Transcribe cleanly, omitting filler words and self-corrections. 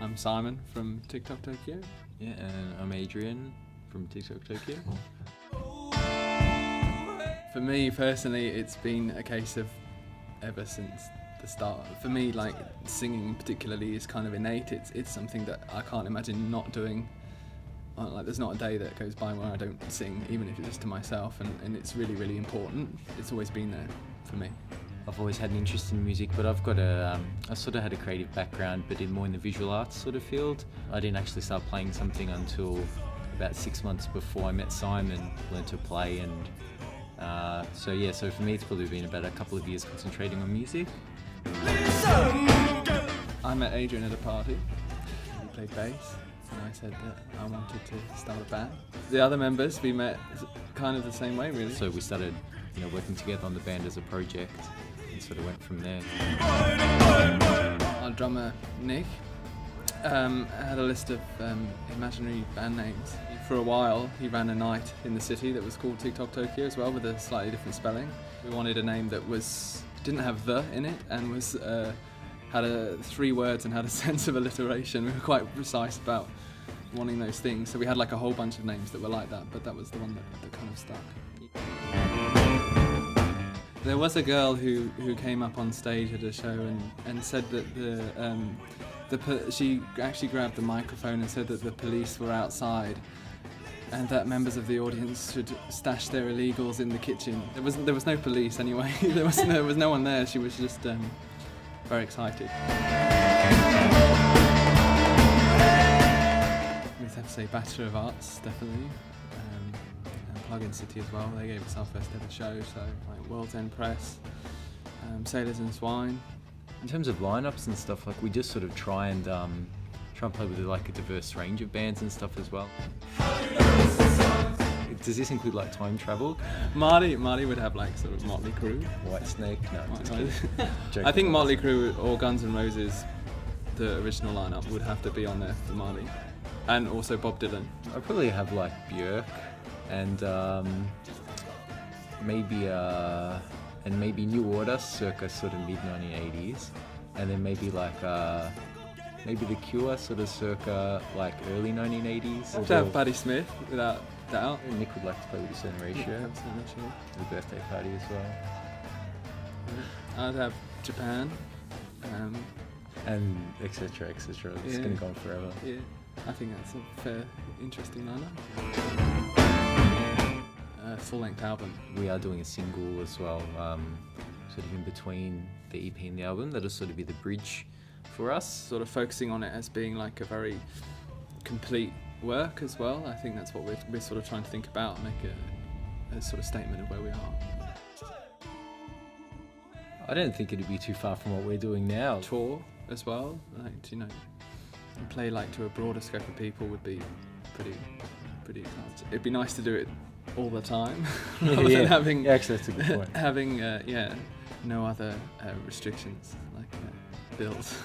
I'm Simon from Tic Toc Tokyo. Yeah, and I'm Adrian from Tic Toc Tokyo. For me personally, it's been a case of ever since the start. For me, like, singing particularly is kind of innate. It's something that I can't imagine not doing. Like, there's not a day that goes by where I don't sing, even if it's just to myself, and it's really, really important. It's always been there for me. I've always had an interest in music, but I sort of had a creative background, but more in the visual arts sort of field. I didn't actually start playing something until about 6 months before I met Simon, learned to play, and so for me it's probably been about a couple of years concentrating on music. I met Adrian at a party. He played bass, and I said that I wanted to start a band. The other members, we met kind of the same way, really. So we started, working together on the band as a project, and sort of went from there. Our drummer, Nick, had a list of imaginary band names. For a while, he ran a night in the city that was called Tic Toc Tokyo as well, with a slightly different spelling. We wanted a name that didn't have "the" in it, and had 3 words and had a sense of alliteration. We were quite precise about wanting those things, so we had like a whole bunch of names that were like that, but that was the one that kind of stuck. There was a girl who came up on stage at a show and said that she actually grabbed the microphone and said that the police were outside and that members of the audience should stash their illegals in the kitchen. There was no police anyway. there was no one there. She was just very excited. We'd have to say Bachelor of Arts, definitely. And Plug-in City as well. They gave us our first ever show, so like World's End Press, Sailors and Swine. In terms of lineups and stuff, like we just sort of try and play with like a diverse range of bands and stuff as well. Does this include like time travel? Marty would have like sort of Motley Crue. Whitesnake? No, just kidding. I think Motley Crue or Guns N' Roses, the original lineup, would have to be on there for Marty. And also Bob Dylan. I'd probably have like Björk and maybe New Order circa sort of mid-1980s, and then maybe like maybe The Cure sort of circa like early 1980s. I'd have Patti Smith without doubt. Nick would like to play with a certain ratio. The birthday party as well. I'd have Japan. And etc. etc. It's going to go on forever. Yeah, I think that's a fair, interesting lineup. Full-length album. We are doing a single as well, sort of in between the EP and the album. That'll sort of be the bridge for us. Sort of focusing on it as being like a very complete work as well. I think that's what we're sort of trying to think about, make a sort of statement of where we are. I don't think it'd be too far from what we're doing now. Tour as well, like, play like to a broader scope of people would be pretty exciting. It'd be nice to do it all the time, rather than having actually that's a good point. Having no other restrictions like bills.